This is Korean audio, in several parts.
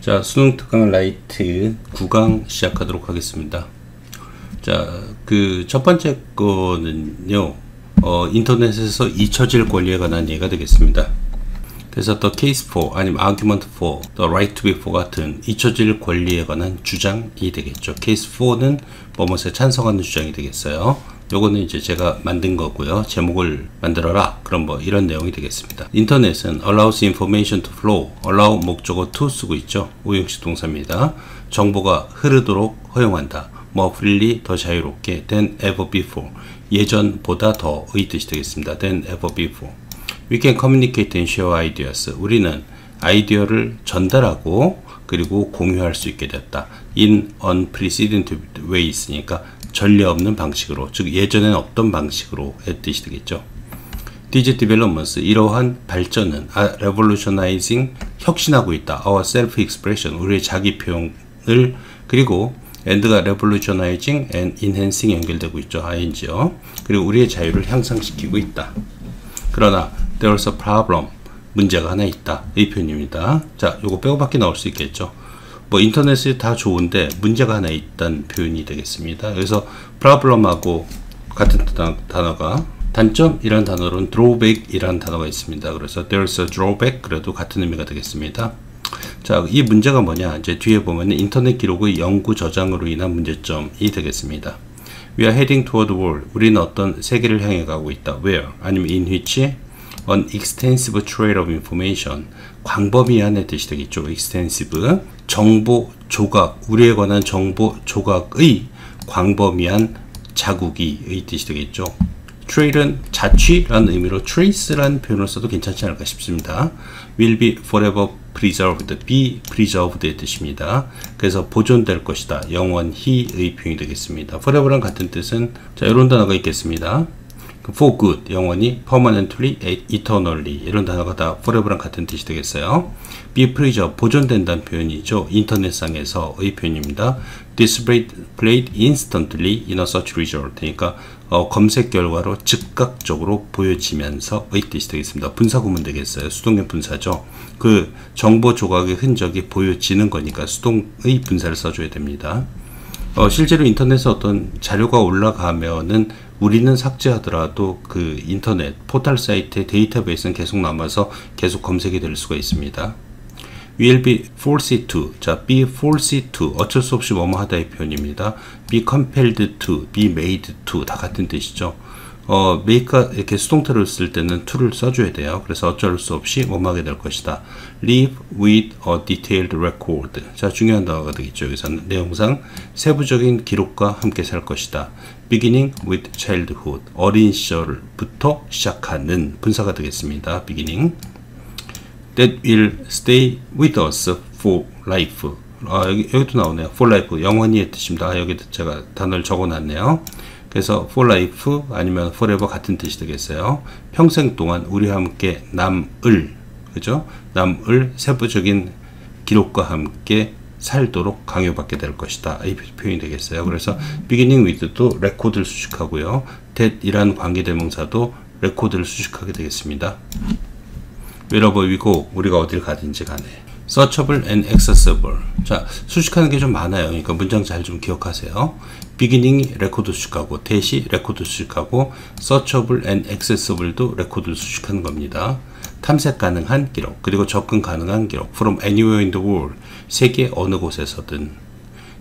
자, 수능 특강 라이트 9강 시작하도록 하겠습니다. 자, 그 첫 번째 거는요, 인터넷에서 잊혀질 권리에 관한 얘기가 되겠습니다. 그래서 the case for 아니면 argument for, the right to be for 같은 잊혀질 권리에 관한 주장이 되겠죠. case for는 뭐뭐에 찬성하는 주장이 되겠어요. 요거는 이제 제가 만든 거고요. 제목을 만들어라. 그럼 뭐 이런 내용이 되겠습니다. 인터넷은 allows information to flow. allow 목적어 to 쓰고 있죠. 우형식 동사입니다. 정보가 흐르도록 허용한다. more freely 더 자유롭게 than ever before. 예전보다 더의 뜻이 되겠습니다. than ever before. We can communicate and share ideas. 우리는 아이디어를 전달하고 그리고 공유할 수 있게 됐다. in unprecedented ways니까 전례 없는 방식으로, 즉 예전에는 없던 방식으로 의 뜻이 되겠죠. These developments, 이러한 발전은 revolutionizing, 혁신하고 있다. Our self-expression, 우리의 자기 표현을, 그리고 and가 revolutionizing and enhancing 연결되고 있죠. ing요. 그리고 우리의 자유를 향상시키고 있다. 그러나 there's a problem, 문제가 하나 있다. 이 표현입니다. 자, 요거 빼고 밖에 나올 수 있겠죠. 뭐 인터넷이 다 좋은데 문제가 하나 있다는 표현이 되겠습니다. 그래서 problem하고 같은 단어가, 단점이라는 단어로는 drawback이라는 단어가 있습니다. 그래서 there's a drawback, 그래도 같은 의미가 되겠습니다. 자, 이 문제가 뭐냐, 이제 뒤에 보면 인터넷 기록의 영구 저장으로 인한 문제점이 되겠습니다. We are heading toward the world, 우리는 어떤 세계를 향해 가고 있다. Where, 아니면 in which an extensive trail of information, 광범위한의 뜻이 되겠죠. extensive, 정보 조각, 우리에 관한 정보 조각의 광범위한 자국이 의 뜻이 되겠죠. trail은 자취라는 의미로 trace라는 표현을 써도 괜찮지 않을까 싶습니다. will be forever preserved, be preserved의 뜻입니다. 그래서 보존될 것이다, 영원히의 표현이 되겠습니다. forever랑 같은 뜻은, 자, 이런 단어가 있겠습니다. for good, 영원히, permanently, eternally, 이런 단어가 다 forever랑 같은 뜻이 되겠어요. be preserved, 보존된다는 표현이죠. 인터넷상에서의 표현입니다. displayed instantly in a search result, 그러니까 검색 결과로 즉각적으로 보여지면서의 뜻이 되겠습니다. 분사구문 되겠어요. 수동의 분사죠. 그 정보 조각의 흔적이 보여지는 거니까 수동의 분사를 써줘야 됩니다. 실제로 인터넷에 어떤 자료가 올라가면은 우리는 삭제하더라도 그 인터넷 포털 사이트의 데이터베이스는 계속 남아서 계속 검색이 될 수가 있습니다. will be forced to, 자, be forced to, 어쩔 수 없이 뭐뭐 하다의 표현입니다. be compelled to, be made to, 다 같은 뜻이죠. make가 이렇게 수동태로 쓸 때는 to를 써줘야 돼요. 그래서 어쩔 수 없이 뭐뭐 하게 될 것이다. live with a detailed record, 자, 중요한 단어가 되겠죠. 여기서는 내용상 세부적인 기록과 함께 살 것이다. beginning with childhood, 어린 시절부터 시작하는 분사가 되겠습니다. beginning. that will stay with us for life. 여기도 나오네요. for life, 영원히의 뜻입니다. 여기도 제가 단어를 적어놨네요. 그래서 for life 아니면 forever 같은 뜻이 되겠어요. 평생 동안 우리와 함께 남을, 그죠? 남을 세부적인 기록과 함께 살도록 강요받게 될 것이다. 이 표현이 되겠어요. 그래서 beginning with도 레코드를 수식하고요. that이란 관계대명사도 레코드를 수식하게 되겠습니다. wherever we go, 우리가 어딜 가든지 간에. searchable and accessible, 자, 수식하는 게 좀 많아요. 그러니까 문장 잘 좀 기억하세요. beginning이 레코드 수식하고, that이 레코드 수식하고, searchable and accessible도 레코드를 수식하는 겁니다. 탐색 가능한 기록, 그리고 접근 가능한 기록, from anywhere in the world, 세계 어느 곳에서든.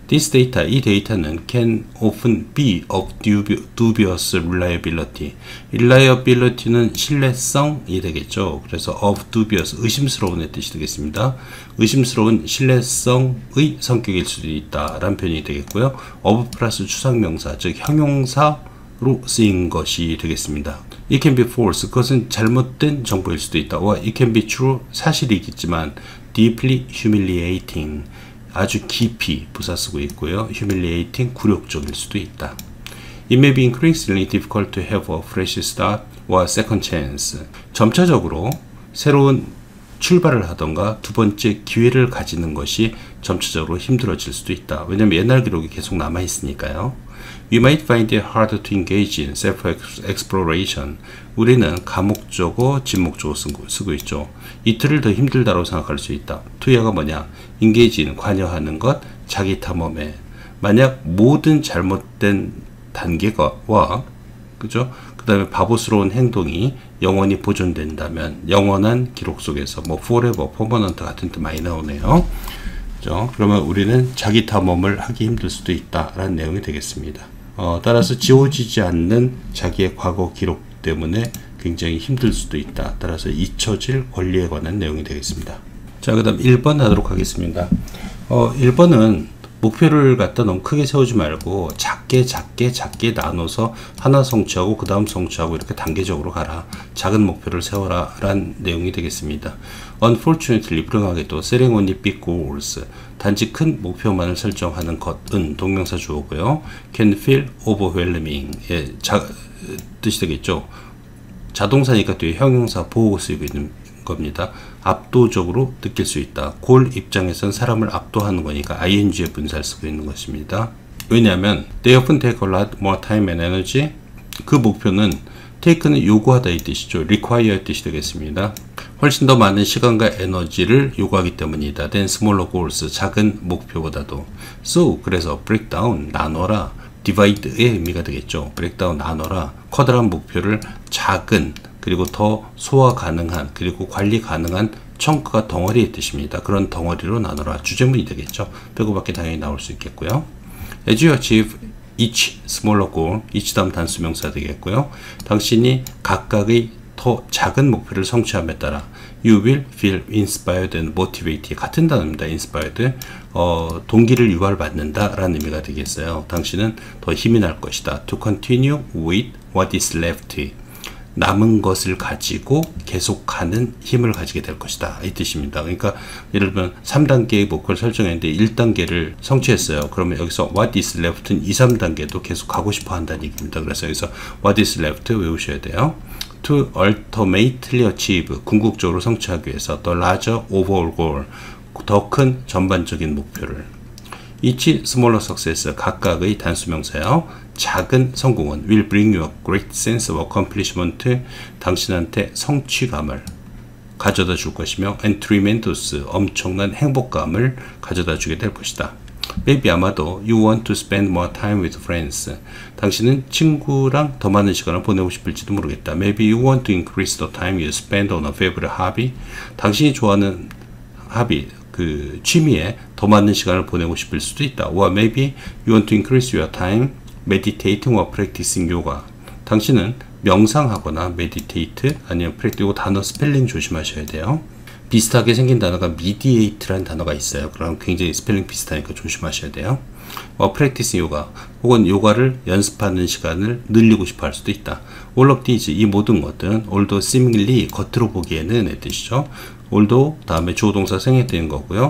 This data, 이 데이터는 can often be of dubious reliability. reliability는 신뢰성이 되겠죠. 그래서 of dubious, 의심스러운의 뜻이 되겠습니다. 의심스러운 신뢰성의 성격일 수도 있다 라는 표현이 되겠고요. of 플러스 추상명사, 즉 형용사로 쓰인 것이 되겠습니다. It can be false, 그것은 잘못된 정보일 수도 있다. or it can be true, 사실이겠지만 deeply humiliating, 아주 깊이 부사 쓰고 있고요. humiliating, 굴욕적일 수도 있다. It may be increasingly difficult to have a fresh start or second chance. 점차적으로 새로운 출발을 하던가 두 번째 기회를 가지는 것이 점차적으로 힘들어질 수도 있다. 왜냐면 옛날 기록이 계속 남아 있으니까요. We might find it hard to engage in self-exploration. 우리는 가목적어, 진목적어 쓰고 있죠. 이틀을 더 힘들다고 생각할 수 있다. to야가 뭐냐? engage in, 관여하는 것, 자기 탐험에. 만약 모든 잘못된 단계와 그죠? 그 다음에 바보스러운 행동이 영원히 보존된다면 영원한 기록 속에서 뭐 forever, permanent 같은 뜻 많이 나오네요. 그죠? 그러면 우리는 자기 탐험을 하기 힘들 수도 있다라는 내용이 되겠습니다. 따라서 지워지지 않는 자기의 과거 기록 때문에 굉장히 힘들 수도 있다. 따라서 잊혀질 권리에 관한 내용이 되겠습니다. 자, 그 다음 1번 하도록 하겠습니다. 1번은 목표를 갖다 너무 크게 세우지 말고 작게 나눠서 하나 성취하고 그 다음 성취하고 이렇게 단계적으로 가라. 작은 목표를 세워라 라는 내용이 되겠습니다. Unfortunately, 불행하게도 setting only big goals, 단지 큰 목표만을 설정하는 것은 동명사 주어고요. Can feel overwhelming, 예, 뜻이 되겠죠. 자동사니까 뒤에 형용사 보호가 쓰이고 있는 겁니다. 압도적으로 느낄 수 있다. 골 입장에선 사람을 압도하는 거니까 ing의 분사를 쓰고 있는 것입니다. 왜냐하면 they often take a lot more time and energy. 그 목표는 take는 요구하다 이 뜻이죠. require 뜻이 되겠습니다. 훨씬 더 많은 시간과 에너지를 요구하기 때문이다. than smaller goals, 작은 목표보다도. so, 그래서 break down, 나눠라. divide의 의미가 되겠죠. break down, 나눠라. 커다란 목표를 작은, 그리고 더 소화 가능한, 그리고 관리 가능한 청크가 덩어리의 뜻입니다. 그런 덩어리로 나눠라. 주제문이 되겠죠. 빼고밖에 당연히 나올 수 있겠고요. As you achieve each smaller goal, each 다음 단수명사 되겠고요. 당신이 각각의 더 작은 목표를 성취함에 따라 you will feel inspired and motivated. 같은 단어입니다. inspired. 동기를 유발받는다 라는 의미가 되겠어요. 당신은 더 힘이 날 것이다. to continue with what is left. 남은 것을 가지고 계속하는 힘을 가지게 될 것이다. 이 뜻입니다. 그러니까 예를 들면 3단계의 목표를 설정했는데 1단계를 성취했어요. 그러면 여기서 what is left는 2, 3단계도 계속 가고 싶어 한다는 얘기입니다. 그래서 여기서 what is left 외우셔야 돼요. To ultimately achieve, 궁극적으로 성취하기 위해서 the larger overall goal, 더 큰 전반적인 목표를. each smaller success, 각각의 단수명사요. 작은 성공은 will bring you a great sense of accomplishment, 당신한테 성취감을 가져다 줄 것이며 and tremendous, 엄청난 행복감을 가져다 주게 될 것이다. Maybe 아마도 you want to spend more time with friends, 당신은 친구랑 더 많은 시간을 보내고 싶을지도 모르겠다. Maybe you want to increase the time you spend on a favorite hobby, 당신이 좋아하는 하비, 그 취미에 더 많은 시간을 보내고 싶을 수도 있다. Or maybe you want to increase your time meditating or practicing yoga, 당신은 명상하거나 meditate 아니면 practice, 이거 단어 스펠링 조심하셔야 돼요. 비슷하게 생긴 단어가 mediate라는 단어가 있어요. 그럼 굉장히 스펠링 비슷하니까 조심하셔야 돼요. practicing yoga, 혹은 요가를 연습하는 시간을 늘리고 싶어 할 수도 있다. All of these, 이 모든 것들은 although seemingly, 겉으로 보기에는 의 뜻이죠. although 다음에 주어동사 생략되는 거고요.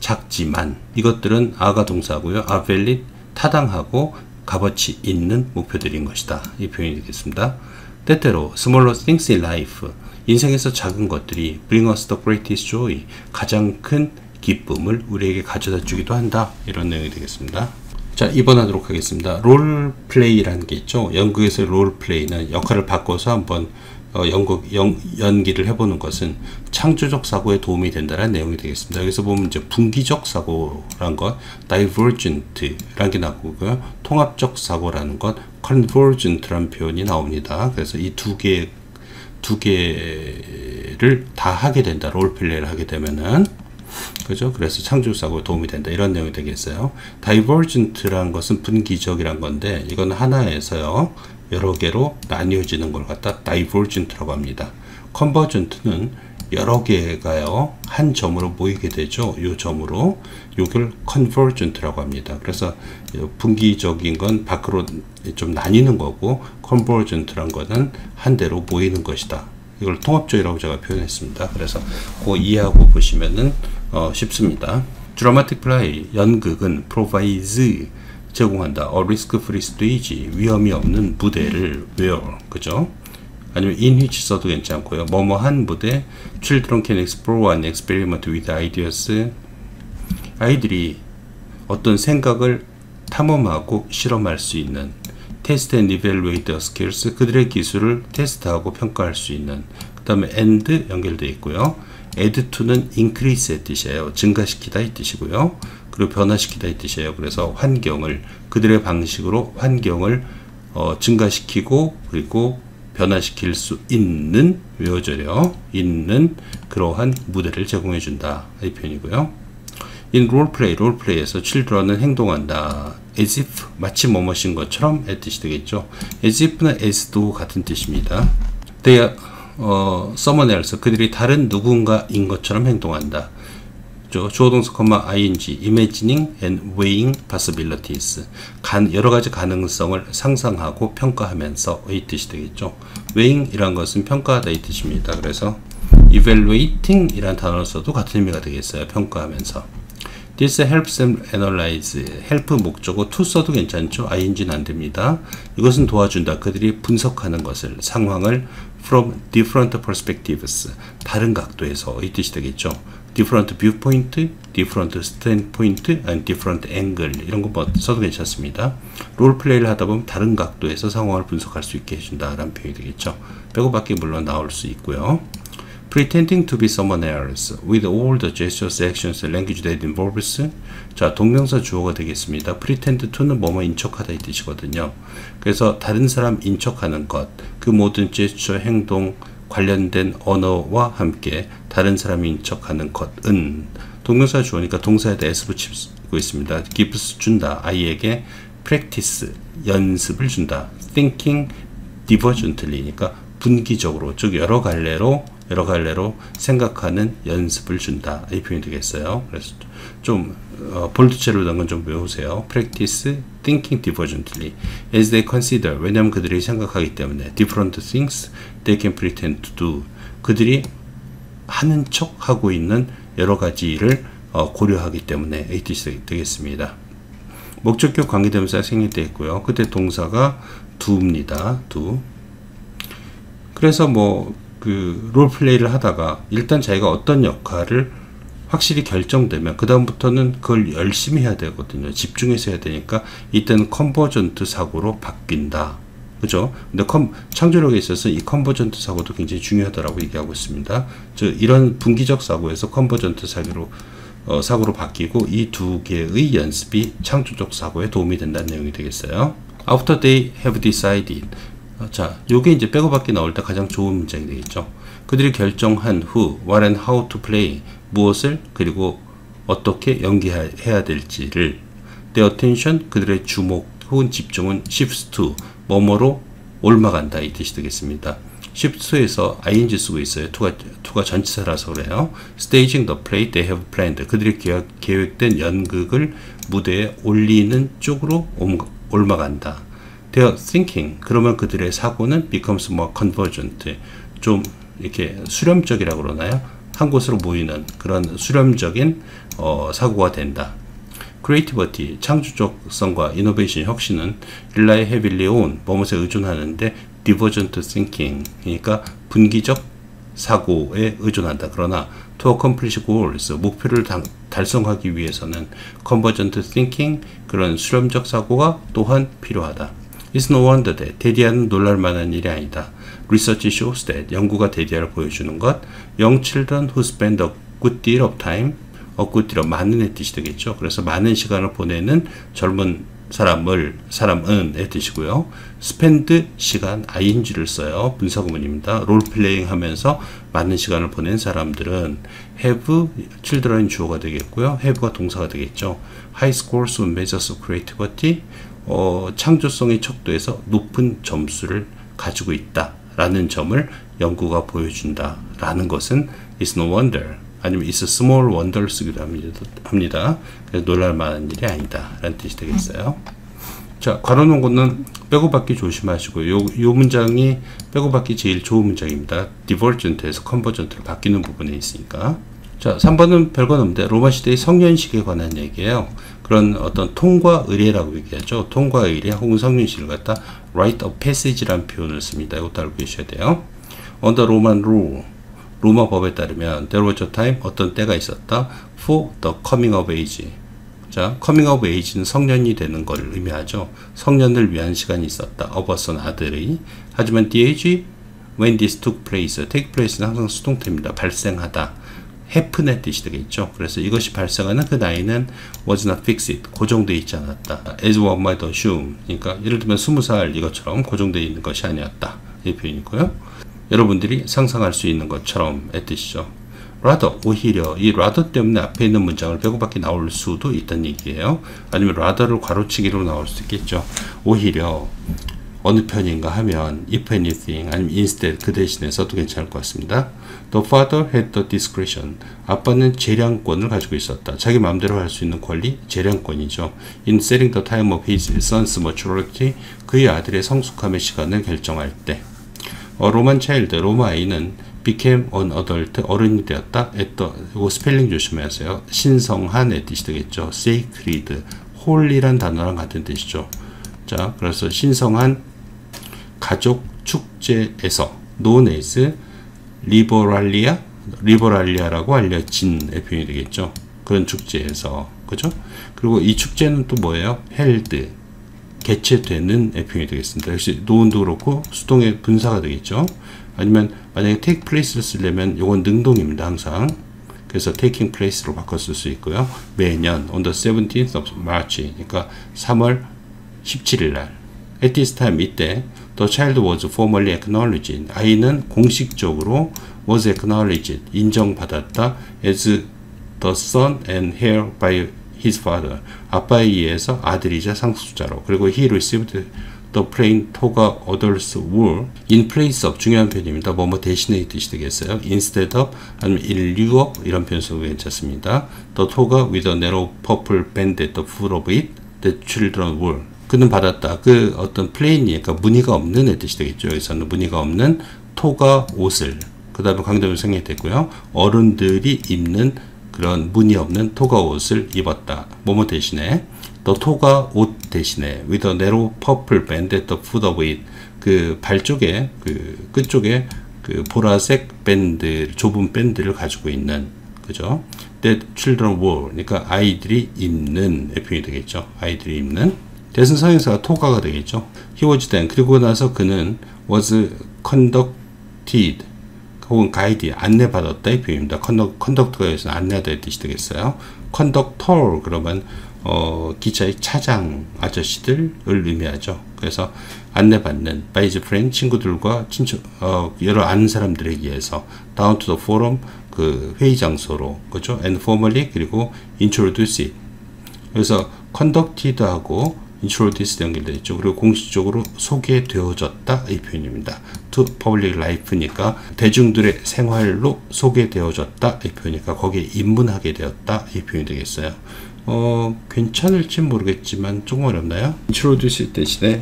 작지만, 이것들은 아가 동사고요. are valid, 타당하고 값어치 있는 목표들인 것이다. 이 표현이 되겠습니다. 때때로 smaller things in life, 인생에서 작은 것들이 bring us the greatest joy, 가장 큰 기쁨을 우리에게 가져다 주기도 한다. 이런 내용이 되겠습니다. 자, 2번 하도록 하겠습니다. 롤플레이라는 게 있죠. 연극에서 롤플레이는 역할을 바꿔서 한번 연기를 해보는 것은 창조적 사고에 도움이 된다는 내용이 되겠습니다. 여기서 보면 이제 분기적 사고란 것, divergent라는 게 나오고요. 통합적 사고라는 것, convergent라는 표현이 나옵니다. 그래서 이 두 개를 다 하게 된다. 롤플레이를 하게 되면은, 그죠? 그래서 창조적 사고에 도움이 된다. 이런 내용이 되겠어요. divergent라는 것은 분기적이란 건데, 이건 하나에서요, 여러 개로 나뉘어지는 걸 갖다 divergent라고 합니다. convergent는 여러 개가요, 한 점으로 모이게 되죠. 요 점으로. 요걸 convergent라고 합니다. 그래서 분기적인 건 밖으로 좀 나뉘는 거고, convergent란 거는 한 대로 모이는 것이다. 이걸 통합적이라고 제가 표현했습니다. 그래서 그거 이해하고 보시면은 쉽습니다. dramatic play, 연극은 provides, 제공한다. a risk-free stage, 위험이 없는 무대를 where, 그죠? 아니면 in which 써도 괜찮고요. 뭐뭐한 무대, children can explore and experiment with ideas, 아이들이 어떤 생각을 탐험하고 실험할 수 있는, test and evaluate their skills, 그들의 기술을 테스트하고 평가할 수 있는. 그 다음에 and 연결되어 있고요. add to는 increase의 뜻이에요. 증가시키다 이 뜻이고요. 그리고 변화시키다 이 뜻이에요. 그래서 환경을, 그들의 방식으로 환경을 증가시키고 그리고 변화시킬 수 있는, 외워져요. 있는 그러한 무대를 제공해 준다 이 표현이고요. In 롤플레이에서 children은 행동한다. as if, 마치 뭐뭐인 것처럼 의 뜻이 되겠죠. as if나 as도 같은 뜻입니다. They are someone else, 그들이 다른 누군가인 것처럼 행동한다. 주어동사, ing, imagining and weighing possibilities. 여러 가지 가능성을 상상하고 평가하면서 의 뜻이 되겠죠. weighing 이란 것은 평가하다 이 뜻입니다. 그래서 evaluating 이란 단어를 써도 같은 의미가 되겠어요. 평가하면서. This helps them analyze. help 목적어 to 써도 괜찮죠. ing는 안 됩니다. 이것은 도와준다. 그들이 분석하는 것을, 상황을 from different perspectives. 다른 각도에서 이 뜻이 되겠죠. different viewpoint, different standpoint, and different angle 이런 거 써도 괜찮습니다. 롤플레이를 하다 보면 다른 각도에서 상황을 분석할 수 있게 해준다 라는 표현이 되겠죠. 빼고밖에 물론 나올 수 있고요. Pretending to be someone else with all the gestures, actions, language that involves. 자, 동명사 주어가 되겠습니다. Pretend to는 뭐뭐 인척하다 이 뜻이거든요. 그래서 다른 사람 인척하는 것, 그 모든 제스처, 행동, 관련된 언어와 함께 다른 사람이 인척하는 것은 동명사 주어니까 동사에다 s 붙이고 있습니다. gives 준다. 아이에게 practice 연습을 준다. thinking divergently니까 분기적으로, 즉 여러 갈래로 생각하는 연습을 준다 이 표현이 되겠어요. 그래서 좀 볼드체로 된 건 좀 외우세요. practice thinking divergently as they consider. 왜냐하면 그들이 생각하기 때문에 different things they can pretend to do. 그들이 하는 척 하고 있는 여러 가지 일을 고려하기 때문에 이 뜻이 되겠습니다. 목적격 관계대명사가 생략되어 있고요. 그때 동사가 do입니다. do. 그래서 롤플레이를 하다가 일단 자기가 어떤 역할을 확실히 결정되면 그 다음부터는 그걸 열심히 해야 되거든요. 집중해서 해야 되니까 이때는 컨버전트 사고로 바뀐다. 그죠? 근데 창조력에 있어서 이 컨버전트 사고도 굉장히 중요하다고 얘기하고 있습니다. 이런 분기적 사고에서 컨버전트 사고로 바뀌고 이 두 개의 연습이 창조적 사고에 도움이 된다는 내용이 되겠어요. After they have decided. 자, 요게 이제 빼고밖에 나올 때 가장 좋은 문장이 되겠죠. 그들이 결정한 후, what and how to play, 무엇을 그리고 어떻게 연기해야 될지를. their attention, 그들의 주목 혹은 집중은 shifts to, 뭐뭐로 옮아간다 이 뜻이 되겠습니다. shift to에서 ing 쓰고 있어요. to가 전치사라서 그래요. staging the play they have planned, 그들이 계획된 연극을 무대에 올리는 쪽으로 옮아간다. Their thinking, 그러면 그들의 사고는 becomes more convergent, 좀 이렇게 수렴적이라고 그러나요? 한 곳으로 모이는 그런 수렴적인 사고가 된다. Creativity, 창조적성과 innovation, 혁신은 rely heavily on, 뭐뭐에 의존하는데 divergent thinking, 그러니까 분기적 사고에 의존한다. 그러나 to accomplish goals, 목표를 달성하기 위해서는 convergent thinking, 그런 수렴적 사고가 또한 필요하다. It's no wonder that, 데디아는 놀랄만한 일이 아니다. Research shows that, 연구가 데디아를 보여주는 것. Young children who spend a good deal of time, a good deal of 많은의 뜻이 되겠죠. 그래서 많은 시간을 보내는 젊은 사람은의 뜻이고요. spend 시간, ing를 써요. 분사구문입니다. 롤플레잉 하면서 많은 시간을 보낸 사람들은 have, children이 주어가 되겠고요. have가 동사가 되겠죠. high scores on measures of creativity, 창조성의 척도에서 높은 점수를 가지고 있다 라는 점을 연구가 보여준다 라는 것은 is no wonder, 아니면 is a small wonder 쓰기도 합니다. 그래서 놀랄만한 일이 아니다 라는 뜻이 되겠어요. 자, 괄호놓은 거는 빼고받기 조심하시고, 요 문장이 빼고받기 제일 좋은 문장입니다. divergent에서 convergent로 바뀌는 부분에 있으니까. 자, 3번은 별건 없는데 로마 시대의 성년식에 관한 얘기예요. 그런 어떤 통과 의례라고 얘기하죠. 통과 의례 혹은 성년식을 갖다 rite of passage라는 표현을 씁니다. 이것도 알고 계셔야 돼요. Under Roman rule, 로마 법에 따르면 there was a time, 어떤 때가 있었다, for the coming of age, 자, coming of age는 성년이 되는 걸 의미하죠. 성년을 위한 시간이 있었다. of a son, 아들의. 하지만 the age when this took place, take place는 항상 수동태입니다. 발생하다. happen의 뜻이 되겠죠. 그래서 이것이 발생하는 그 나이는 was not fixed, 고정되어 있지 않았다. as one might assume, 그러니까 예를 들면 20살 이것처럼 고정되어 있는 것이 아니었다. 이 표현이고요. 여러분들이 상상할 수 있는 것처럼의 뜻이죠. rather, 오히려 이 rather 때문에 앞에 있는 문장을 빼고밖에 나올 수도 있다는 얘기예요. 아니면 rather를 괄호치기로 나올 수 있겠죠. 오히려 어느 편인가 하면 if anything 아니면 instead 그 대신에 써도 괜찮을 것 같습니다. The father had the discretion. 아빠는 재량권을 가지고 있었다. 자기 마음대로 할 수 있는 권리, 재량권이죠. In setting the time of his son's maturity, 그의 아들의 성숙함의 시간을 결정할 때. 로만 차일드, 로마 아이는 became an adult, 어른이 되었다. at the, 이거 스펠링 조심하세요. 신성한의 뜻이 되겠죠. sacred, holy란 단어랑 같은 뜻이죠. 자, 그래서 신성한 가족 축제에서 known as 리버랄리아라고 알려진의 표현이 되겠죠. 그런 축제에서, 그죠? 그리고 이 축제는 또 뭐예요? held, 개최되는 표현이 되겠습니다. 역시 known도 그렇고 수동의 분사가 되겠죠. 아니면 만약에 take place를 쓰려면 이건 능동입니다. 항상. 그래서 taking place로 바꿔 쓸 수 있고요. 매년 on the 17th of March, 그러니까 3월 17일 날 at this time, 이때 the child was formally acknowledged, 아이는 공식적으로 was acknowledged, 인정받았다 as the son and heir by his father, 아빠에 의해서 아들이자 상속자로. 그리고 he received the plain toga others wool in place of, 중요한 표현입니다. 뭐뭐 대신의 뜻이 되겠어요. instead of 아니면 in lieu of 이런 표현 써도 괜찮습니다. the toga with a narrow purple band at the foot of it, the children wore. 그는 받았다. 그 어떤 플레인이, 그러니까 무늬가 없는 뜻이 되겠죠. 여기서는 무늬가 없는 토가 옷을, 그 다음에 강조를 생략됐고요. 어른들이 입는 그런 무늬 없는 토가 옷을 입었다. 뭐뭐 대신에, 또 토가 옷 대신에 with a narrow purple band at the foot of it, 그 발 쪽에, 그 끝쪽에 그 보라색 밴드, 좁은 밴드를 가지고 있는, 그죠? That children wore, 그러니까 아이들이 입는 표현이 되겠죠. 아이들이 입는. 대신 성형사가 토가가 되겠죠. He was then, 그리고 나서 그는 was conducted, 혹은 가이드, 안내받았다 이 표현입니다. conduct가 여기서 안내하다의 뜻이 되겠어요. conductor, 그러면 기차의 차장 아저씨들을 의미하죠. 그래서 안내받는 by his friend, 친구들과 친척, 여러 아는 사람들에 의해서 down to the forum, 그 회의 장소로, 그죠? and formally, 그리고 introduce it. 그래서 conducted하고 introduced 연결되어 있죠. 그리고 공식적으로 소개되어졌다 이 표현입니다. to public life니까 대중들의 생활로 소개되어졌다 이 표현이니까 거기에 입문하게 되었다 이 표현이 되겠어요. 괜찮을지 모르겠지만 조금 어렵나요? introduce 대신에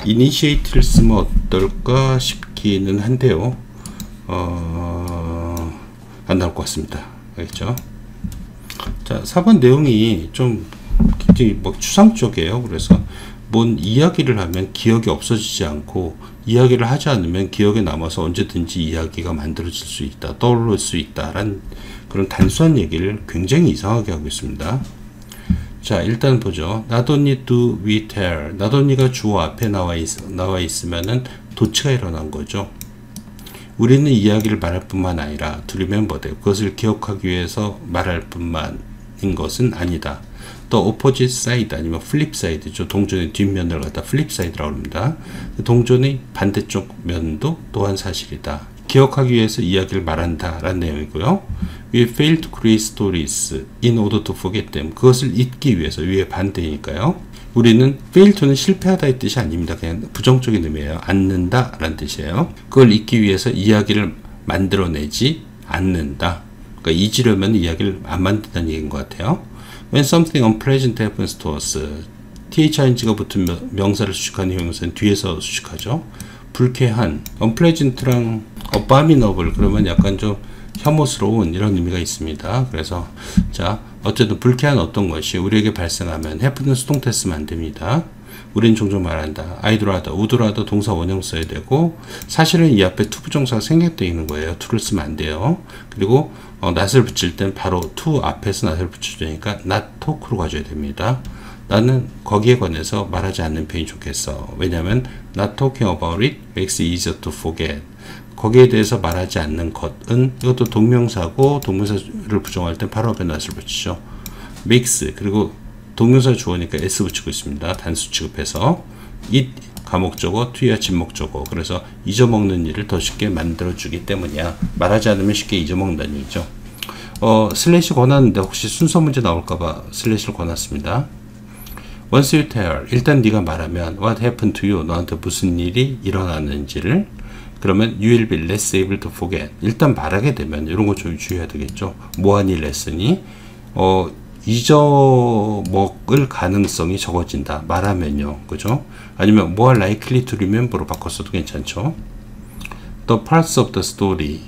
initiate를 쓰면 어떨까 싶기는 한데요. 안 나올 것 같습니다. 알겠죠? 자, 4번 내용이 좀 굉장히 뭐 추상적이에요. 그래서 뭔 이야기를 하면 기억이 없어지지 않고, 이야기를 하지 않으면 기억에 남아서 언제든지 이야기가 만들어질 수 있다, 떠오를 수 있다라는 그런 단순한 얘기를 굉장히 이상하게 하고 있습니다. 자, 일단 보죠. Not only do we tell, not only가 주어 앞에 나와 있으면은 도치가 일어난 거죠. 우리는 이야기를 말할 뿐만 아니라, 들으면 뭐돼? 그것을 기억하기 위해서 말할 뿐만인 것은 아니다. 또 opposite side 아니면 flip side죠. 동전의 뒷면을 갖다 flip side라고 합니다. 동전의 반대쪽 면도 또한 사실이다. 기억하기 위해서 이야기를 말한다 라는 내용이고요. We fail to create stories in order to forget them. 그것을 잊기 위해서, 위에 반대니까요. 우리는 fail to는 실패하다의 뜻이 아닙니다. 그냥 부정적인 의미예요. 않는다 라는 뜻이에요. 그걸 잊기 위해서 이야기를 만들어내지 않는다. 그러니까 잊으려면 이야기를 안 만든다는 얘기인 것 같아요. When something unpleasant happens to us, thing가 붙은 명사를 수식하는 형용사는 뒤에서 수식하죠. 불쾌한, unpleasant랑 abominable, 그러면 약간 좀 혐오스러운 이런 의미가 있습니다. 그래서 자, 어쨌든 불쾌한 어떤 것이 우리에게 발생하면 happen은 수동태 쓰면 안 됩니다. 우리는 종종 말한다. I'd rather, would rather 동사 원형 써야 되고, 사실은 이 앞에 to 부정사가 생략되어 있는 거예요. to를 쓰면 안 돼요. 그리고 not을 붙일 땐 바로 to 앞에서 not을 붙여주니까 not talk로 가져야 됩니다. 나는 거기에 관해서 말하지 않는 편이 좋겠어. 왜냐하면 not talking about it makes it easier to forget. 거기에 대해서 말하지 않는 것은, 이것도 동명사고 동명사를 부정할 땐 바로 앞에 not을 붙이죠. makes, 그리고 동명사 주어니까 s 붙이고 있습니다. 단수 취급해서 it 가목적어, to야 진목적어. 그래서 잊어먹는 일을 더 쉽게 만들어주기 때문이야. 말하지 않으면 쉽게 잊어먹는다는 얘기죠. 슬래시 권하는데 혹시 순서 문제 나올까봐 슬래시를 권했습니다. Once you tell, 일단 네가 말하면 what happened to you, 너한테 무슨 일이 일어났는지를, 그러면 you will be less able to forget. 일단 말하게 되면 이런 거 좀 주의해야 되겠죠. 뭐하니 less니, 잊어먹을 가능성이 적어진다. 말하면요. 그죠? 아니면 more likely to remember로 바꿨어도 괜찮죠. The parts of the story.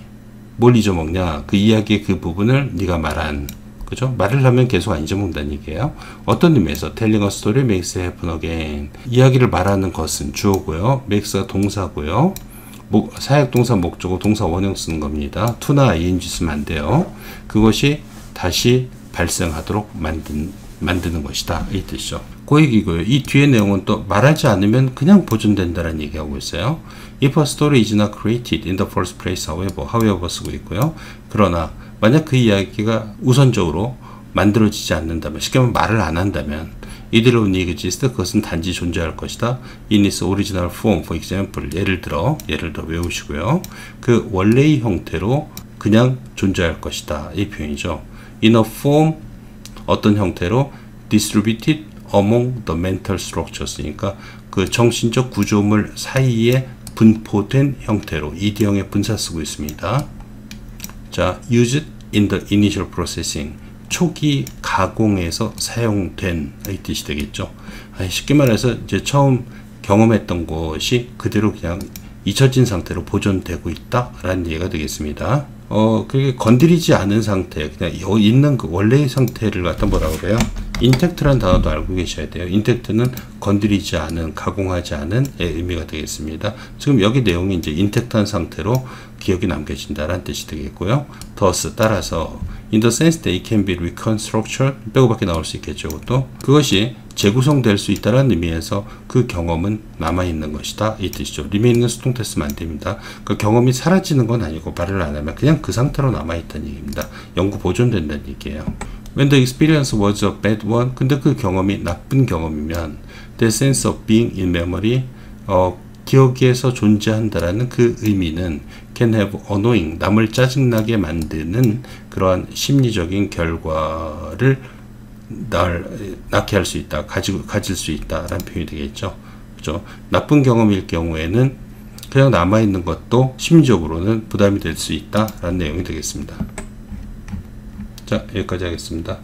뭘 잊어먹냐? 그 이야기의 그 부분을 네가 말한. 그죠? 말을 하면 계속 안 잊어먹는다는 얘기예요. 어떤 의미에서 telling a story makes it happen again. 이야기를 말하는 것은 주어고요. makes가 동사고요. 사역동사 목적어 동사 원형 쓰는 겁니다. to나 ing 쓰면 안 돼요. 그것이 다시 발생하도록 만드는 것이다. 이 뜻이죠. 그 얘기고요. 이 뒤에 내용은 또 말하지 않으면 그냥 보존된다는 얘기하고 있어요. If a story is not created in the first place, however 쓰고 있고요. 그러나 만약 그 이야기가 우선적으로 만들어지지 않는다면, 쉽게 말하면 말을 안 한다면, it only exists, 그것은 단지 존재할 것이다. in its original form, for example, 예를 들어 외우시고요. 그 원래의 형태로 그냥 존재할 것이다. 이 표현이죠. in a form, 어떤 형태로 distributed among the mental structures니까 그 정신적 구조물 사이에 분포된 형태로 ed형의 분사 쓰고 있습니다. 자, used in the initial processing, 초기 가공에서 사용된 이 뜻이 되겠죠. 쉽게 말해서 이제 처음 경험했던 것이 그대로 그냥 잊혀진 상태로 보존되고 있다라는 얘기가 되겠습니다. 그게 건드리지 않은 상태, 그냥 있는 그 원래의 상태를 갖다 뭐라고 그래요? 인텍트라는 단어도 알고 계셔야 돼요. 인텍트는 건드리지 않은, 가공하지 않은 의미가 되겠습니다. 지금 여기 내용이 이제 인텍트한 상태로 기억이 남겨진다라는 뜻이 되겠고요. thus, 따라서 in the sense that it can be reconstructed, 빼고밖에 나올 수 있겠죠. 또 그것이 재구성될 수 있다는 의미에서 그 경험은 남아있는 것이다. 이 뜻이죠. remain은 수동태 쓰면 안 됩니다. 그 경험이 사라지는 건 아니고 말을 안 하면 그냥 그 상태로 남아있다는 얘기입니다. 영구 보존된다는 얘기예요. When the experience was a bad one, 근데 그 경험이 나쁜 경험이면 the sense of being in memory, 기억에서 존재한다라는 그 의미는 can have annoying, 남을 짜증나게 만드는 그러한 심리적인 결과를 낳게 할 수 있다, 가질 수 있다라는 표현이 되겠죠. 그죠? 나쁜 경험일 경우에는 그냥 남아있는 것도 심리적으로는 부담이 될 수 있다라는 내용이 되겠습니다. 자, 여기까지 하겠습니다.